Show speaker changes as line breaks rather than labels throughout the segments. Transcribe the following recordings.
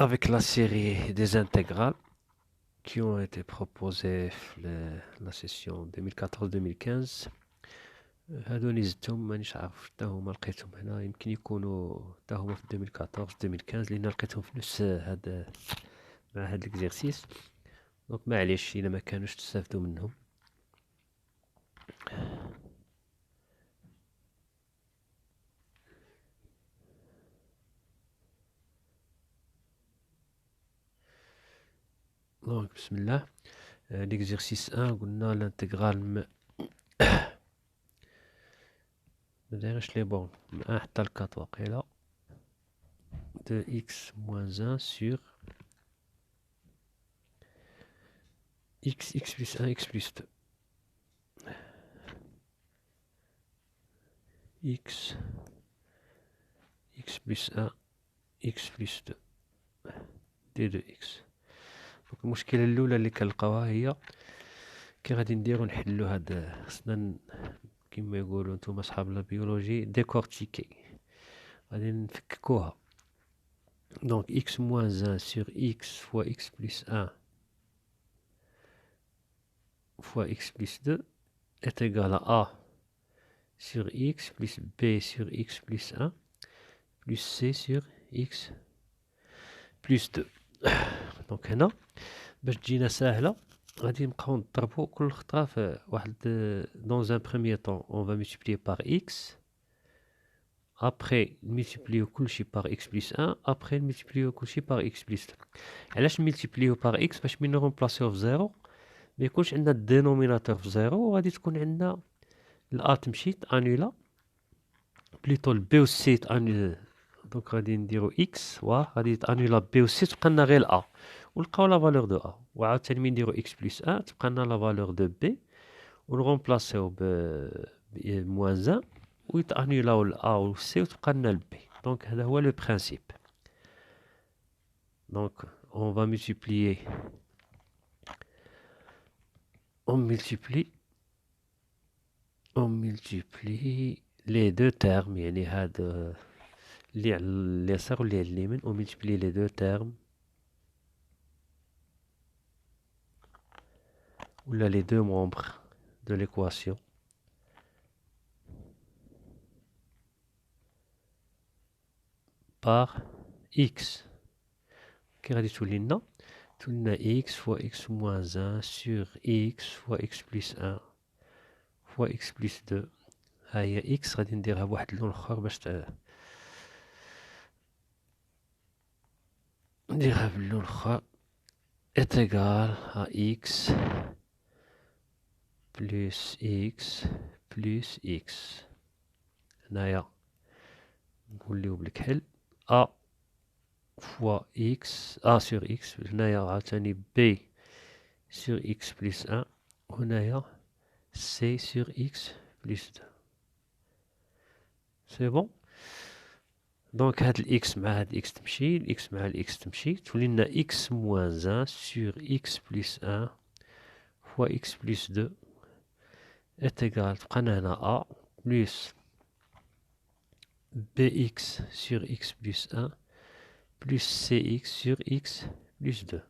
avec la série des intégrales qui ont été proposées la session 2014-2015. هادو نزلتهم مانيش عارف حتى هما لقيتهم هنا، يمكن يكونوا حتى هما في 2014-2015 لأن لقيتهم في نفس مع هاد الاكزرسيس. دونك معليش إلا ما كانوش تستافدوا منهم. دونك بسم الله. l'exercice 1 قلنا l'intégrale مدايرش لي بون من 1 حتى ل 4 واقيلا de x moins 1 sur x plus 1 x plus 2 x plus 1 x plus 2 دي دو x. دونك المشكلة الأولى اللي كنلقاوها هي كي غادي نديرو نحلو هاد خصنا كيما يقولوا نتوما صحاب لا بيولوجي ديكورتيكي، غادي نفككوها. دونك x moins 1 sur x fois x plus 1 fois x plus 2 est égal à a sur x plus b sur x plus 1 plus c sur x plus 2. دونك هنا باش تجينا ساهلة غادي نبقاو نضربو كل خطرة في واحد. dans un premier temps on va multiplier par x, après multiplier كلشي par x plus 1, après multiplier كلشي par x plus 2. علاش نملتيبليو par x؟ باش ملي نرومبلاسيو في زيرو ما يكونش عندنا الدينوميناتور في زيرو، وغادي تكون عندنا الأ تمشي انولا بليتو البي و سي تانولا. دونك غادي نديرو اكس وغادي تانولا بي و سي تبقى لنا غير الأ ونلقاو لا فالور دو أ، وعاوتاني ملي نديرو اكس بلس 1 تبقى لنا لا فالور دو بي ونغومبلاسيو ب موان 1 ويتانولاو الأ و سي وتبقى لنا البي. دونك هذا هو لو برانسيب. دونك on va multiplier on multiplie les deux termes، يعني هذا اللي على اليسار واللي على اليمين on multiplie les deux termes ولا les deux membres de l'équation par x. كي غادي تولي لنا x fois x moins 1 sur x fois x plus 1 fois x plus 2. ها هي x غادي نديرها بواحد اللون اخر باش نديرها باللون اخر est égal à x plus x plus x. هنايا نوليو بالكحل a fois x a sur x، هنايا عاوتاني b sur x plus 1، وهنايا c sur x plus 2. سي بون. دونك هاد الاكس مع هاد الاكس تمشي، الاكس مع الاكس تمشي، تولي لنا اكس موان 1 sur x plus 1 fois x plus 2 est égal، تبقى لنا هنا a plus bx sur x plus 1 plus cx sur x plus 2.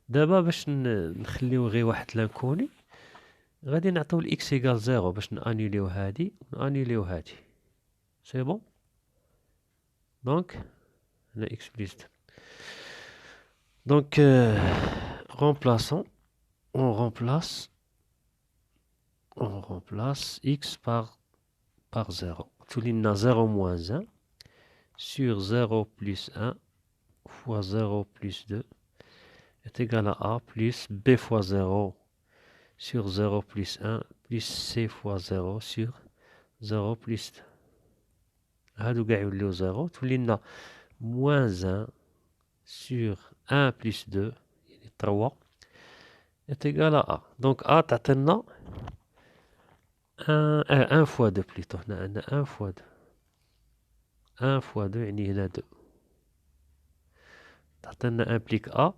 دابا باش نخليو غير واحد لانكوني غادي نعطيو الاكس ايكال 0 باش نانيليو هادي ونانيليو هادي. سي بون. دونك هنا x plus 2. Donc remplaçons, on remplace x par 0. تولي لنا 0 moins 1 sur 0 plus 1 fois 0 plus 2 est égal à a plus b fois 0 sur 0 plus 1 plus c fois 0 sur 0 plus 2. هادو كاع يوليو 0، تولي لنا moins 1 sur 1 plus 2 يعني 3 est égal à a. Donc a تعطينا 1 fois 2 plutôt. هنا عندنا 1 fois 2. 1 fois 2 يعني هنا 2. تعطينا implique a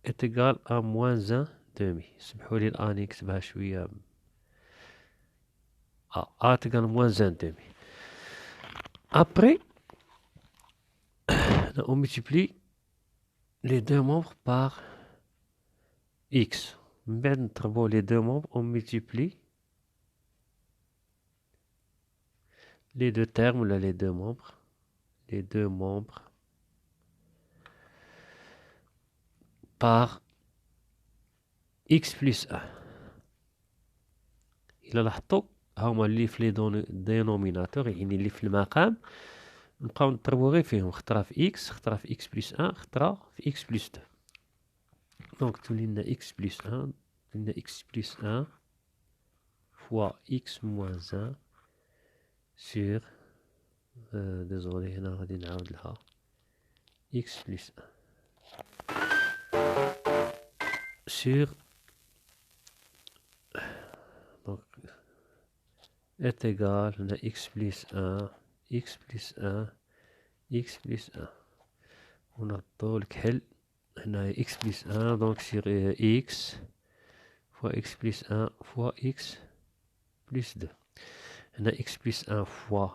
est égal à moins 1 demi. سمحوا لي الآن نكتبها شوية. a est égal à moins 1 demi. Après on multiplie les deux membres par x. Maintenant, les deux membres, on multiplie les deux termes, là, les deux membres par x plus 1. إلا لاحظتوا هما اللي في لي دينوميناتور، يعني اللي في المقام نبقاو نضربو غير فيهم، خطرة في x، خطرة في x بلس 1، خطرة في x بلس 2. دونك تولي لنا x بلس 1، تولي لنا x بلس 1 فوا x موان 1 سور ديزولي هنا غادي نعاود لها x بلس 1 سور دونك est égal هنا x بلس 1 x بلس 1 x بلس 1 ونحطو الكحل هنا x بلس 1 دونك سير x فوا x بلس 1 فوا x بلس 2. هنا x بلس 1 فوا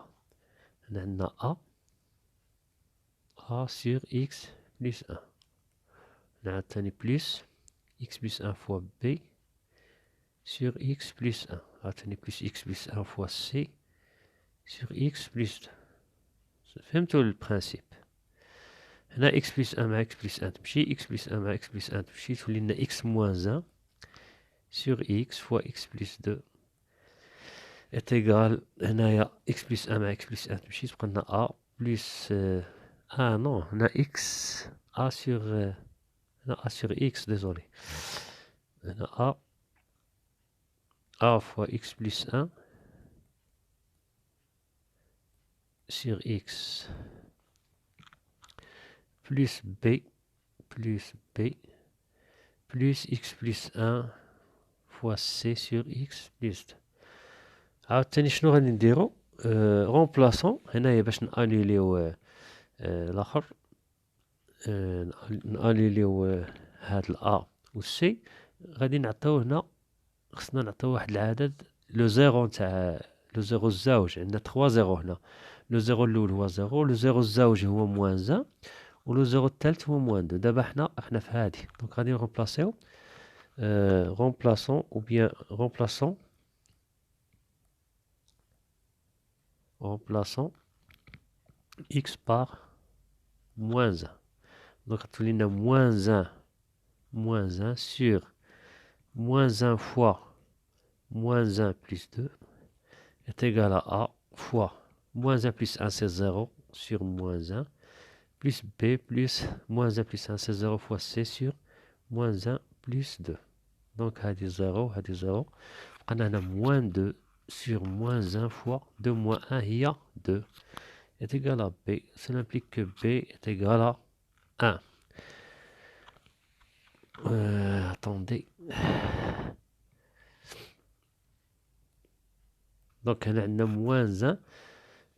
هنا عندنا a سير x بلس 1. هنا عاوتاني بلس x بلس 1 فوا b سير x بلس 1. عاوتاني بلس x بلس 1 فوا c سير x بلس 2. فهمتوا البرانسيب؟ هنا x بلس 1 مع x بلس 1 تمشي، x بلس 1 مع x بلس 1 تمشي، تولي لنا x موان 1 sur x fois x plus 2 est égal هنايا x plus 1 مع x plus 1 تمشي، تبقى لنا a plus non هنا x a sur هنا a sur x désolé هنا a fois x plus 1 sur x plus b plus x plus 1 fois c sur x plus 2. عاوتاني شنو غادي نديرو؟ رومبلاسون هنايا باش نانيليو الاخر، نانيليو هاد الأ و سي، غادي نعطيو هنا، خصنا نعطيو واحد العدد لو زيرو نتاع لو زيرو الزاوج، عندنا 3 زيرو هنا، لو زيرو الأول هو زيرو، لو زيرو الزاوج هو موان 1 و لو زيرو الثالث هو موان 2. دابا حنا في هادي، دونك غادي نرومبلاسيو remplaçons ou bien remplaçons x par moins 1. Donc on a moins 1 sur moins 1 fois moins 1 plus 2 est égal à a fois moins 1 plus 1 c'est 0 sur moins 1 plus b plus moins 1 plus 1 c'est 0 fois c sur moins 1 plus 2. Donc هذه 0 هذه 0 بقى هنا moins 2 sur moins 1 fois 2 moins 1 هي 2 est égal à b. Cela implique que b est égal à 1. Attendez. Donc on a moins 1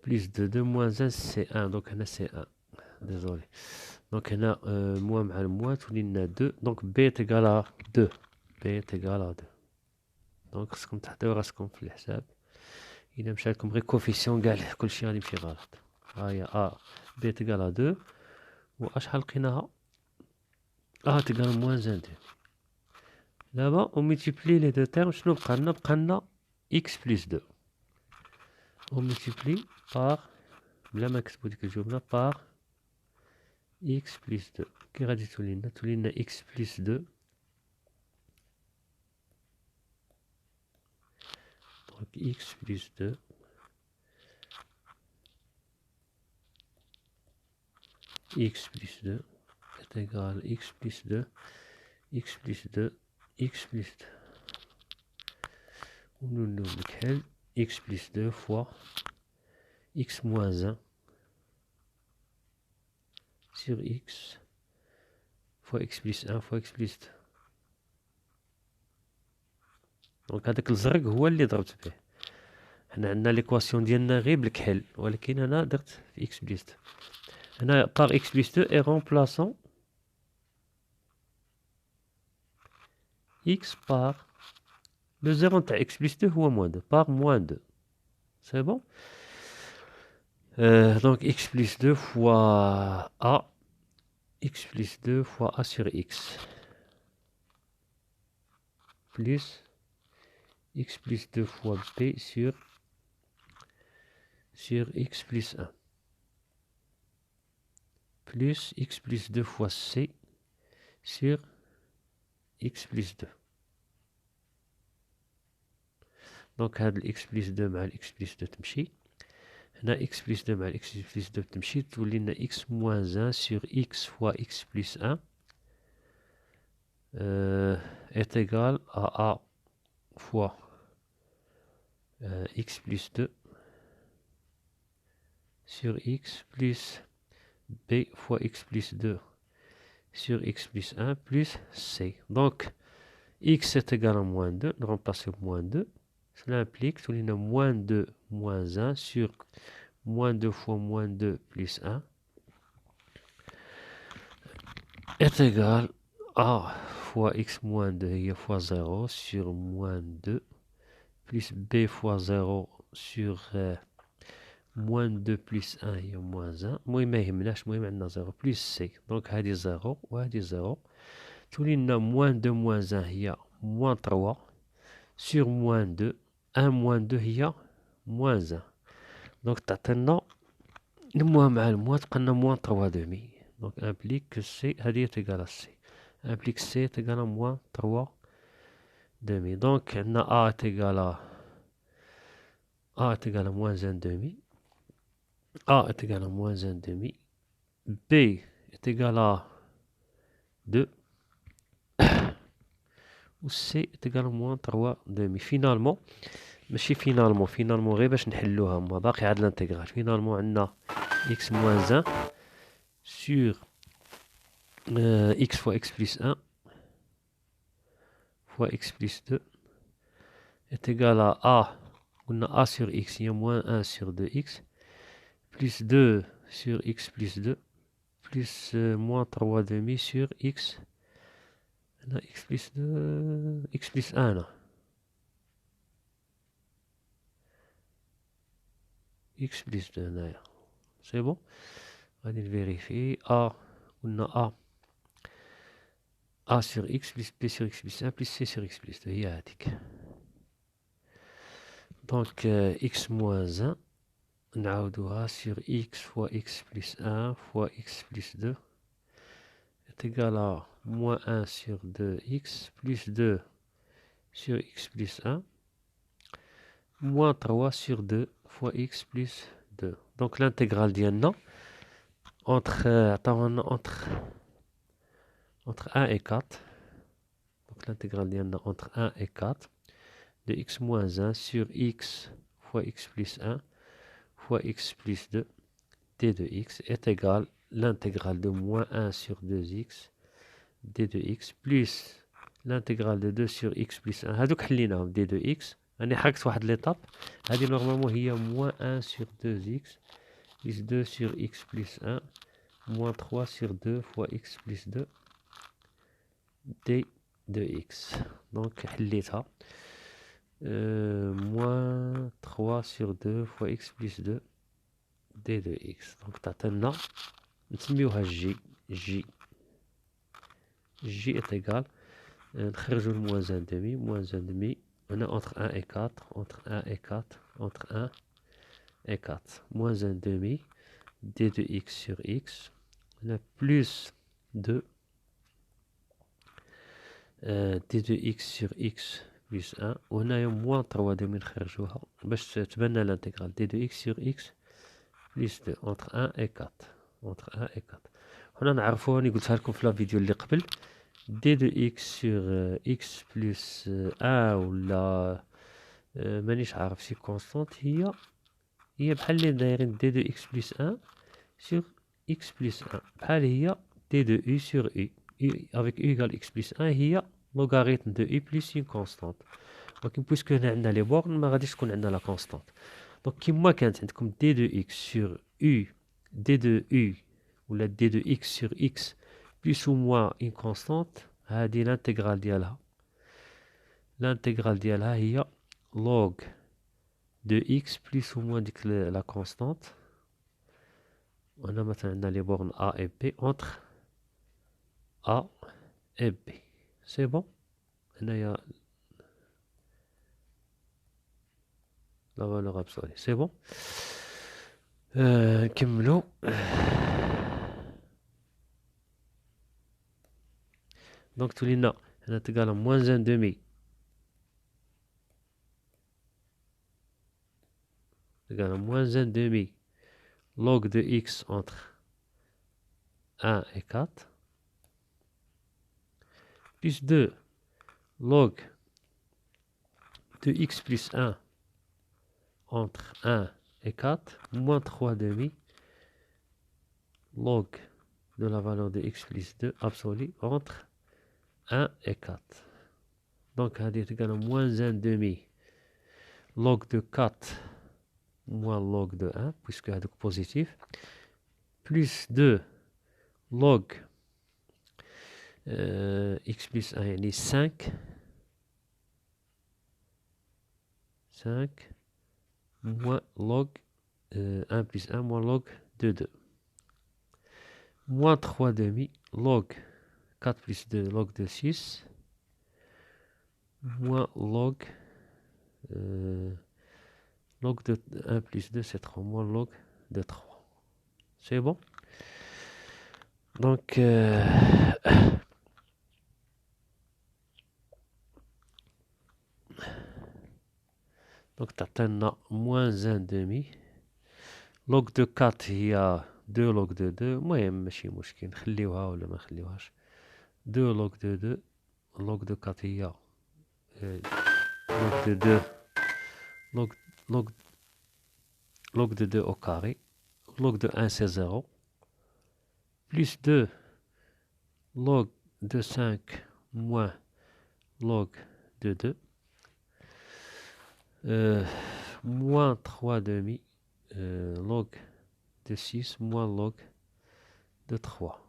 plus de 2 moins 1 c'est 1. Donc on a c'est 1. Désolé. Donc on a moins مع moins تولي 2. Donc b est égal à 2. b est égal à 2. دونك خصكم تحطيو راسكم في الحساب، إلا مشى لكم غير كوفيسيون كاع كلشي غادي يمشي غلط. هاهي بي تيكال 2 و شحال لقيناها تيكال موان 2. دابا اون ملتيبلي لي دو تيرم، شنو بقى لنا؟ بقى لنا اكس بلس 2 اون ملتيبلي بار بلا ما نكتبو ديك الجملة بار اكس بلس 2. كي غادي تولي لنا؟ تولي لنا اكس بلس 2 دونك x plus 2 x plus 2 est égal à x plus 2 x plus 2 x plus 2. Nous nous x plus 2 fois x moins 1 sur x fois x plus 1 fois x plus 2. دونك هذاك الزرق هو اللي ضربت به. حنا عندنا ليكواسيون ديالنا غير بالكحل، ولكن انا درت في x بلس 2. هنا par x plus 2 et remplaçons x par le 0 نتاع x plus 2 هو moins 2 par moins 2. C'est bon. Donc x plus 2 fois a x plus 2 fois a sur x plus x plus 2 fois b sur x plus 1 plus x plus 2 fois c sur x plus 2. Donc هذا x plus 2 مع x plus 2 تمشي. هنا x plus 2 مع x plus 2 تمشي تولي لنا x moins 1 sur x fois x plus 1 est égal à a fois x plus 2 sur x plus b fois x plus 2 sur x plus 1 plus c. Donc x est égal à moins 2, nous remplaçons moins 2. Cela implique que nous avons moins 2 moins 1 sur moins 2 fois moins 2 plus 1 est égal à fois x moins 2 fois 0 sur moins 2 plus b fois 0 sur moins 2 plus 1 هي moins 1. المهم ما يهمناش، المهم عندنا 0 plus c. donc هذه 0 وهذه 0 تولي لنا moins 2 moins 1 هي moins 3 sur moins 2 1 moins 2 هي moins 1. donc تعطينا المهم مع الموان تبقى لنا moins 3 demi. donc implique que c هذه est égal à c. implique c est égal à moins 3 demi. donc عندنا a est égal à moins 1 demi. A est égal à moins 1 demi. B est égal à 2. Ou C est égal à moins 3 demi. Finalement, ماشي finalement غير باش نحلوها ما باقي عاد الانتيغرال. Finalement عندنا x moins 1 sur x fois x plus 1 fois x plus 2 est égal à a sur x, il y a moins 1 sur 2x plus 2 sur x plus 2 plus moins 3 demi sur x. On a x plus 2, x plus 1 là. x plus 2 là. C'est bon? On va vérifier. On a a sur x plus b sur x plus 1 plus c sur x plus 2. هي هذيك. Donc x moins 1 نعاودوها sur x fois x plus 1 fois x plus 2 est égal à moins 1 sur 2x plus 2 sur x plus 1 moins 3 sur 2 fois x plus 2. Donc l'intégrale ديالنا entre 1 et 4. Donc l'intégrale ديالنا entre 1 et 4 de x moins 1 sur x fois x plus 1 fois x plus 2 d de x est égal l'intégrale de moins 1 sur 2x d de x plus l'intégrale de 2 sur x plus 1. هذوك حليناهم d de x. أنا حركت واحد l'étape. هذه normalement هي moins 1 sur 2x plus 2 sur x plus 1 moins 3 sur 2 fois x plus 2 d de x. Donc حليتها moins 3 sur 2 fois x plus 2 d de x. donc تعطينا نسميوها j est égal نخرجوا moins 1 demi on a entre 1 et 4 entre 1 et 4 entre 1 et 4 moins 1 demi d de x sur x on a plus 2 d de x sur x plus 1 وهنايا moins 3 demi نخرجوها باش تبنى l'intégrale d de x sur x plus 2 entre 1 et 4 entre 1 et 4. هنا نعرفوها اللي قلتها لكم في الفيديو اللي قبل d de x sur x plus 1 ولا مانيش عارف شي كونستانت هي بحال اللي دايرين d de x plus 1 sur x plus 1 بحال هي d de u sur u avec u égale x plus 1 هي logarithme de u plus une constante. ولكن بويسكو هنا عندنا لي بورن ما غاديش تكون عندنا لا كونستانت. دونك كيما كانت عندكم d de x sur u d de u ولا d de x sur x plus ou moins une constante هذه l'intégrale ديالها هي log de x plus ou moins ديك la constante. وهنا مثلا عندنا لي بورن a et b entre A et B. C'est bon? Là, il y a la valeur absolue. C'est bon? كملوا. Donc, تولينا هنا تقال moins 1 demi. تقال moins 1 demi log de x entre 1 et 4. Plus 2 log de x plus 1 entre 1 et 4. Moins 3 demi log de la valeur de x plus 2 absolue entre 1 et 4. Donc, هذه تقال moins 1 demi log de 4 moins log de 1, puisque c'est positif, plus 2 log x plus 1, يعني 5 moins log 1 plus 1 moins log de 2. Moins 3 demi log 4 plus 2 log de 6 moins log log de 1 plus 2 c'est 3 moins log de 3. C'est bon? Donc donc تعطينا moins 1 demi log de 4 هي 2 log de 2. المهم ماشي مشكل نخليوها ولا ما نخليوهاش. 2 log de 2 log de 4 هي log de 2 log de 2 au carré. Log de 1 c'est 0. Plus 2 log de 5 moins log de 2. Moins 3 demi log de 6 moins log de 3.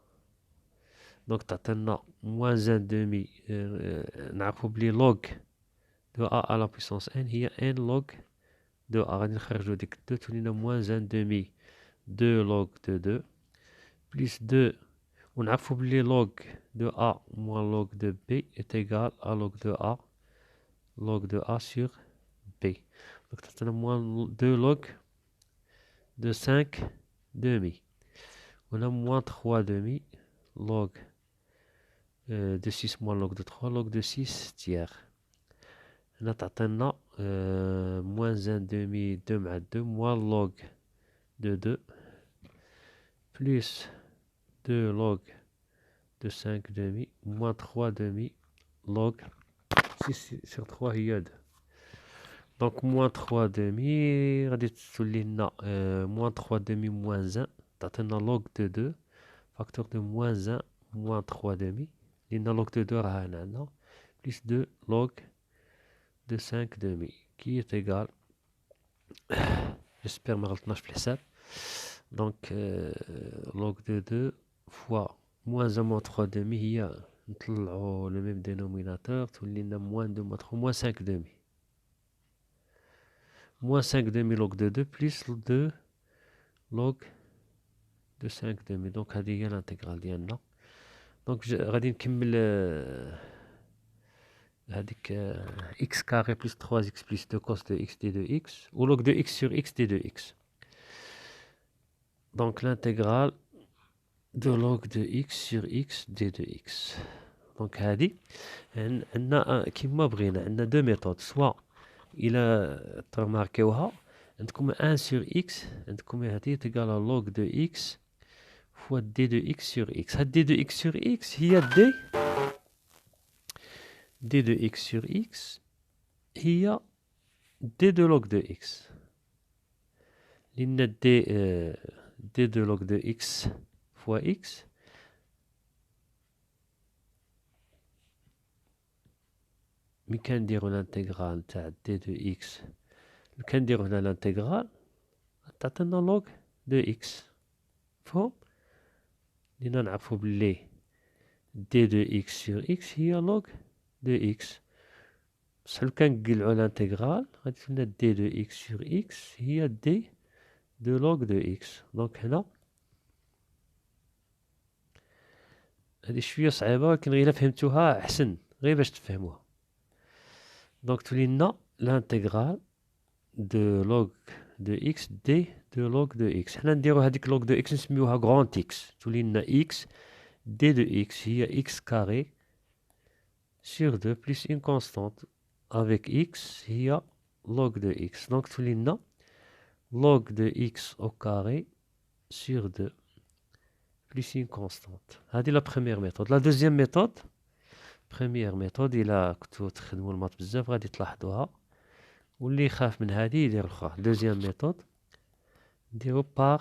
Donc t'as moins 1 demi نعرفوا بلي log de a à la puissance n هي n log de a. غادي نخرجوا ديك 2 تولينا moins 1 demi 2 log de 2 plus 2 ونعرفوا بلي log de a moins log de b est égal à log de a sur b. Donc t'as moins 2 log de 5 demi. On a moins 3 demi log de 6 moins log de 3 log de 6 tiers. هنا تعطينا moins 1 demi 2 مع 2 moins log de 2 plus 2 log de 5 demi moins 3 demi log 6 sur 3 هي 2. Donc moins 3 demi غادي تولي لنا moins 3 demi moins 1 تعطينا log de 2 facteur de moins 1 moins 3 demi لأن log de 2 راه هنا عندنا plus 2 log de 5 demi qui est égal, j'espère ما غلطناش في الحساب. Donc log de 2 fois moins 1 moins 3 demi هي نطلعوا le même dénominateur تولي لنا moins 2 moins 3 moins 5 demi. Moins 5 demi log de 2 plus 2 log de 5 demi. Donc هذه هي l'intégrale ديالنا. Donc غادي نكمل هذيك x carré plus 3x plus 2 cos de x d de x ou log de x sur x d de x. Donc l'intégrale de log de x sur x d de x. Donc هذه عندنا كيما بغينا عندنا deux méthodes. soit إلا ترماركيوها عندكم 1 sur x عندكم هذه تقال log de x fois d de x sur x. هاد d de x sur x هي d de x sur x هي d de log de x. لأن d de log de x fois x مي كنديرو الانتيغرال تاع d de x كنديرو هنا الانتيغرال تعطينا log de x. فهم؟ لأننا نعرفو بلي d de x sur x هي log de x. بصح لو كان نقلعو الانتيغرال غادي تولينا d de x sur x هي d de log de x. دونك هنا هذه شوية صعيبة ولكن غير إلا فهمتوها أحسن غير باش تفهموها. دونك تولي لنا لانتيغرال دو لوغ دو إكس دي دو لوغ دو إكس. حنا نديرو هاديك لوغ دو إكس نسميوها غرونت إكس، تولي لنا إكس دي دو إكس هي إكس كاري sur 2 plus une constante avec x هي log de x. Donc تولي لنا log de x au carré sur 2 plus une constante. هذه la première méthode. La deuxième méthode، première méthode إلا كنتو تخدمو المات بزاف غادي تلاحظوها، واللي يخاف من هذه يدير الأخرى. deuxième méthode نديرو par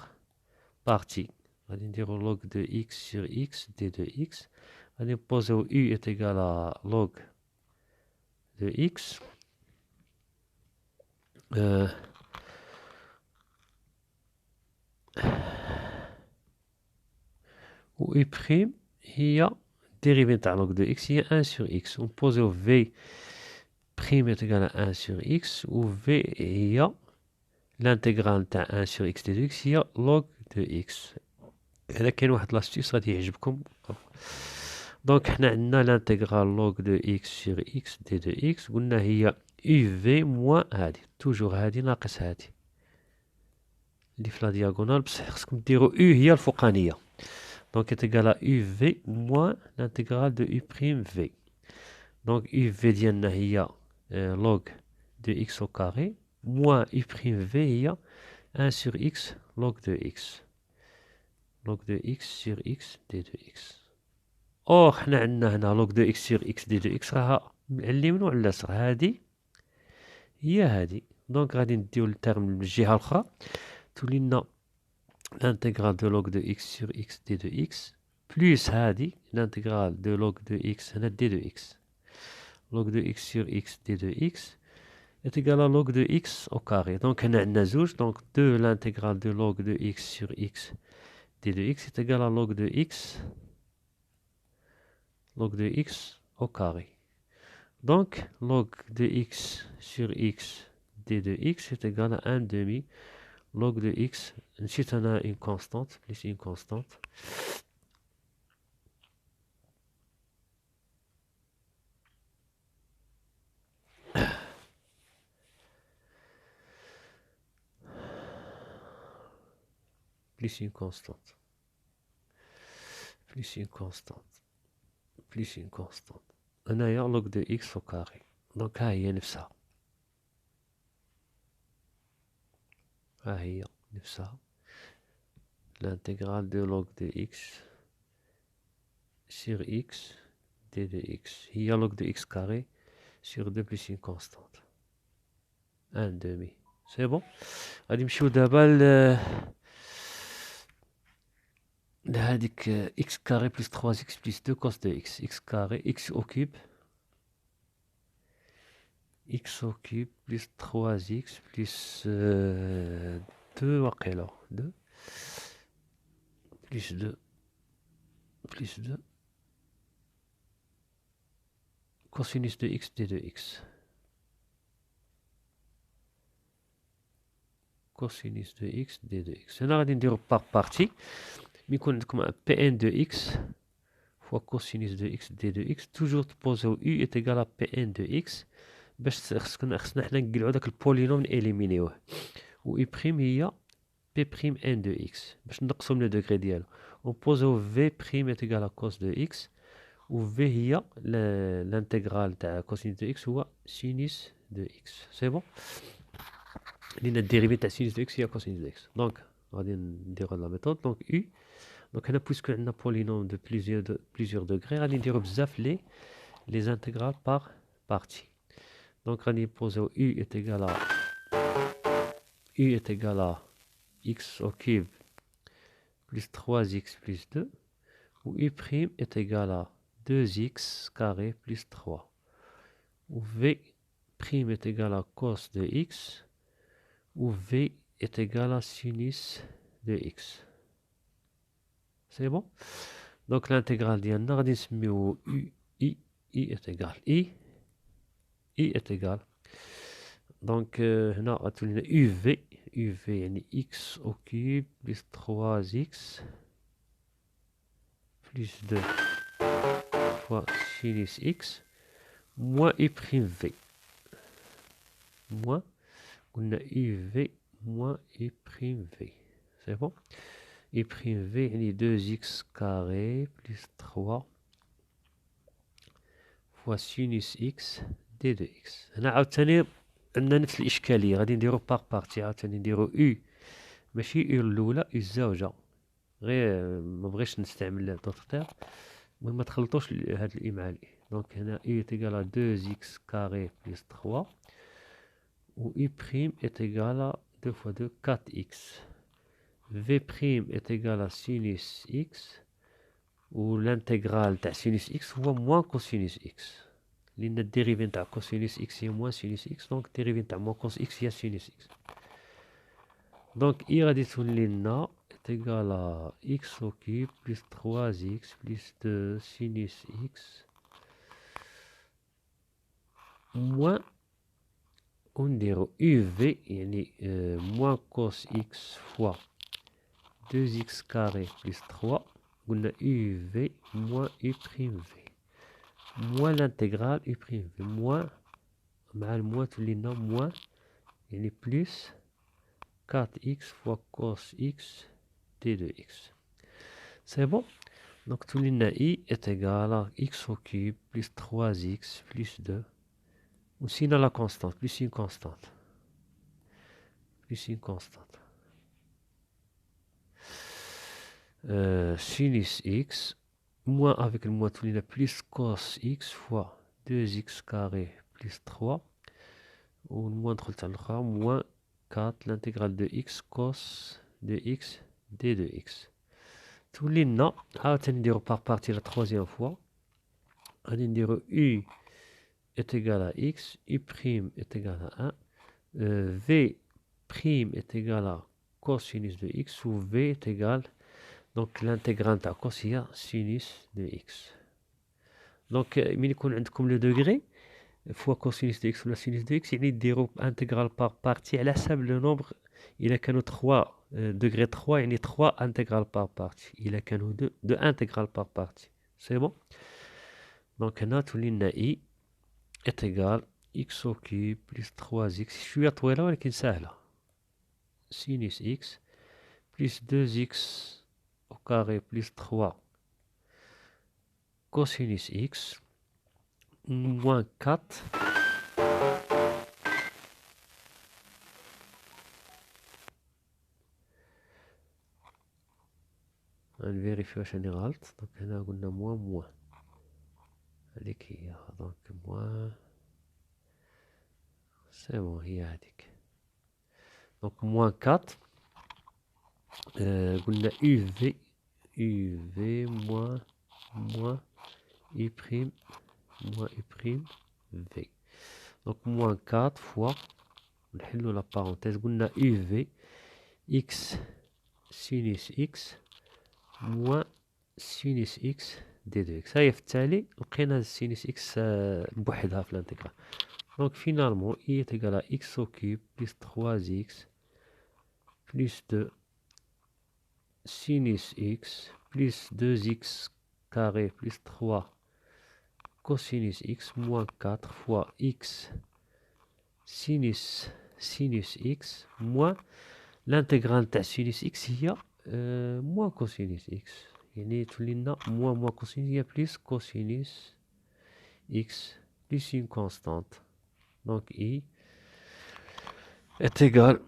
partie. غادي نديرو log de x sur x d de x. غادي نبوزيو u est égal à log de x و u prime هي dérivée تاع log de x هي 1 sur x. ونبوزيو v prime est égal à 1 sur x و v هي l'intégrale تاع 1 sur x d de x هي log de x. هذا كاين واحد لاستيس غادي يعجبكم. دونك حنا عندنا l'intégrale log de x sur x d de x قلنا هي uv موان هادي، توجور هادي ناقص هادي اللي في لا دياغونال، بصح خصكم ديرو u هي الفوقانية. دونك est égal à uv موان l'intégrale de u prime v. دونك uv ديالنا هي log de x au carré موان u prime v هي 1 sur x log de x. log de x sur x d de x. اور حنا عندنا هنا log de x sur x d de x راها على اليمين وعلى اليسار، هادي هي هادي. دونك غادي نديو الترم من الجهة الأخرى، تولي لنا l'intégrale de log de x sur x d de x plus هادي l'intégrale de log de x هنا d de x. log de x sur x d de x est égal à log de x au carré. دونك هنا عندنا زوج، دونك de l'intégrale de log de x sur x d de x est égal à log de x au carré. Donc log de x sur x d de x est égal à 1 demi log de x. نسيت أنا une constante plus une constante. plus une constante plus une constante plus une constante. هنايا log de x au carré. دونك ها هي نفسها، ها هي نفسها l'intégrale de log de x sur x d de x هي log de x carré sur 2 plus une constante 1 demi. سي بون. غادي نمشيو دابا لهاديك x carré plus 3x plus 2 cos de x. x carré x au cube plus 3x plus 2 واقيلا 2 plus 2 cosinus de x d de x. cosinus de x d de x. هنا غادي نديرو par partie. يكون عندكم Pn de x fois cosinus de x d de x. توجور تبوزيو u est égal à Pn de x باش خصنا حنا نقلعو داك البولينوم نإليمينيوه. و u prime هي p prime n de x باش نقصو من الدوغري ديالو. ونبوزيو v prime est égal à cos de x و v هي l'intégrale تاع cosinus de x هو sinus de x. سي بون. لأن الديريفي تاع sinus de x هي cosinus de x. دونك غادي نديرو لا ميثود. دونك u دونك هنا بويسكو عندنا بولينوم دو بليزيور دوغري غادي نديرو بزاف لي انتيغرال بار بارتي. دونك غادي نبوزيو u est égal à x au cube plus 3x plus 2 où u prime est égal à 2x carré plus 3 où v prime est égal à cos de x où v est égal à sinus de x. C'est bon. Donc l'intégrale ديالنا غادي نسميو i est égal i est égal. Donc هنا غتولي لنا uv يعني x au cube plus 3x plus 2 fois sinus x moins u prime v. Moins, on a uv moins u prime v. C'est bon? U prime v, يعني 2x carré plus 3 fois sinus x دي 2x. هنا عاوتاني عندنا نفس الإشكالية، غادي نديرو باغ بارتي، عاوتاني نديرو u ماشي u الأولى، u الزوجة، غير مبغيتش نستعمل دوطخ تيغ، المهم متخلطوش هاد الإي مع الإي. دونك هنا u est égal à 2x carré plus 3 ou u prime est égal à 2 fois 2, 4x. v prime est égal à sinus x ou l'intégrale تاع sinus x هو moins cosinus x. لأن الديريفي نتاع cosinus x هي moins sinus x، دونك الديريفي نتاع moins cos x هي sinus x. دونك i غادي تولي لنا est égal à x au cube plus 3x plus 2 sinus x moins ونديرو uv يعني moins cos x fois 2x carré plus 3 قلنا uv moins u prime v moins l'intégrale u prime v moins مع الموان تولي لنا moins يعني plus 4x fois cos x d 2x. C'est bon? Donc tout i est égal à x au cube plus 3x plus 2. Ou sinon la constante, plus une constante. Plus une constante. Sinus x, moins avec le moins tout plus cos x fois 2x carré plus 3. Ou moins moins 4 l'intégrale de x cos de x d de x. Tout l'ina, عاوتاني par partie la troisième fois. غادي نديرو u est égal à x, u prime est égal à 1, v prime est égal à cosinus de x, ou v est égal, donc l'intégrante à cos هي sinus de x. Donc من يكون عندكم le degré fois cosinus de x ولا sinus de x يعني ديرو intégrale par partie على حساب le nombre. إلا كانوا 3 degré 3 يعني 3 intégrale par partie. إلا كانوا 2 intégrale par partie. C'est bon? Donc هنا تولي لنا i est égal x au cube plus 3x شوية طويلة ولكن سهلة. Sinus x plus 2x au carré plus 3 cosinus x moins 4 نفيريفي واش راني غلط. دونك هنا قلنا موان هذيك هي، دونك موان سي بون هي هذيك. دونك موان 4 قلنا u v moins u prime v. Donc moins 4 fois نحلو la parenthèse قلنا uv x sinus x moins sinus x d 2x. هاي في التالي لقينا السينوس x بوحدها في الانتجرال. Donc finalement i est égal à x au cube plus 3x plus 2 sinus x plus 2x carré plus 3 cosinus x moins 4 fois x sinus x moins l'intégrale تاع sinus x هي moins cosinus x. يعني تولي لنا moins cosinus هي plus cosinus x plus une constante. Donc i est égal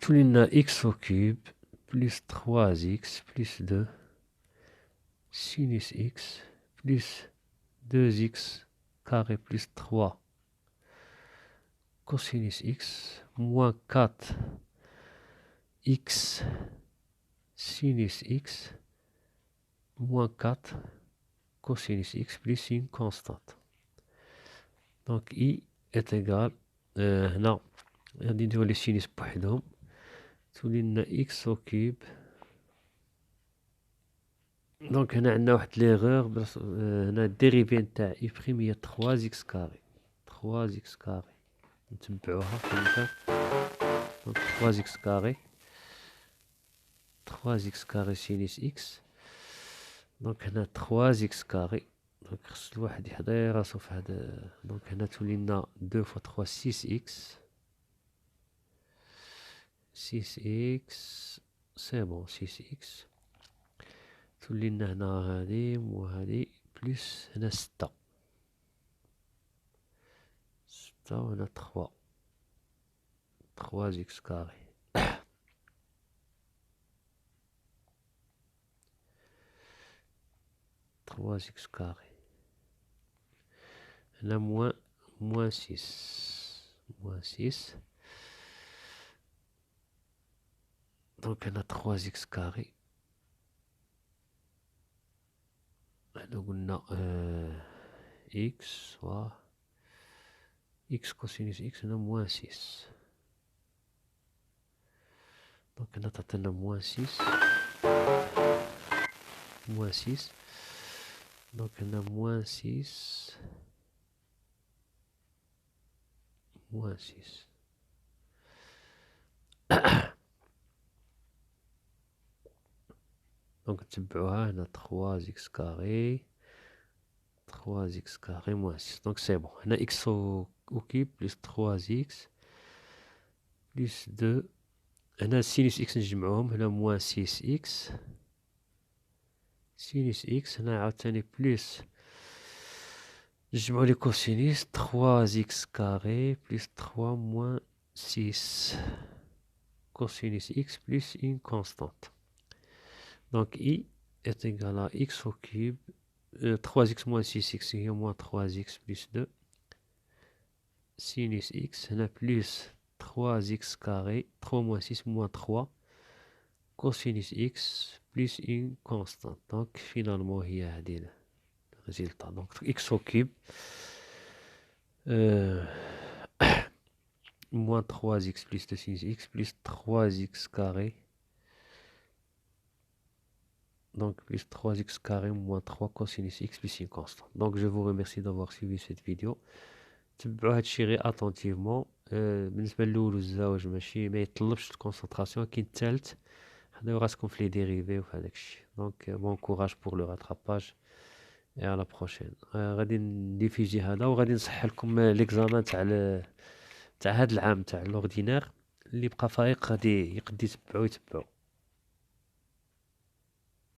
تولي لنا x au cube plus 3x plus 2 sinus x plus 2x carré plus 3 cosinus x moins 4 x sinus x moins 4 cosinus x plus une constante. Donc i est égal هنا غادي نديرو لي سينوس بوحدهم تولي لنا x au cube. دونك هنا عندنا واحد ليغور هنا الديريفي نتاع اي بريم هي 3x كاري 3x كاري نتبعوها فهمت. دونك 3x كاري 3x كاري سينوس x دونك هنا 3 x كاري. دونك خص الواحد يحضر راسو في هذا. دونك هنا تولي لنا 2 fois 3 6 x 6 x سي بون 6 x تولي لنا هنا هادي وهادي بلس هنا 6 وهنا 3 x كاري. trois x carré. Là, moins 6. Moins 6. Donc, on a 3x carré. Donc, on a x, soit x cosinus x, on a moins 6. Donc, on a moins 6. Moins 6. Donc, on a moins 6. Moins 6. Donc, on a 3x carré. 3x carré moins 6. Donc, c'est bon. On a x au cube plus 3x plus 2. On a sinus x نجمعهم. هنا moins 6x. Sinus x. On a عاوتاني plus. نجمعو لي cosinus 3x carré plus 3 moins 6. Cosinus x plus une constante. Donc, i est égal à x au cube. 3x moins 6x, il y a moins 3x plus 2. Sinus x, on a plus 3x carré, 3 moins 6 moins 3. Cosinus x plus une constante. Donc, finalement, il y a le résultat. Donc, x au cube. Moins 3x plus 2 sinus x plus 3x carré. Donc, plus 3x carré moins 3 cosinus x plus une constante. Donc, je vous remercie d'avoir suivi cette vidéo. تبعوا هادشي غير اتونتيفمون. بالنسبه للاول والزواج ماشي ما يطلبش الكونسنتراسيون. كاين الثالث خديو راسكم في لي ديريفي وفي هذاك الشيء. دونك بون كوراج بور لو راتراباج اي على بروشين. غادي نديفيجي هذا وغادي نصح لكم ليكزامان تاع هذا العام تاع لوردينير اللي بقى فايق غادي يقدي يتبعو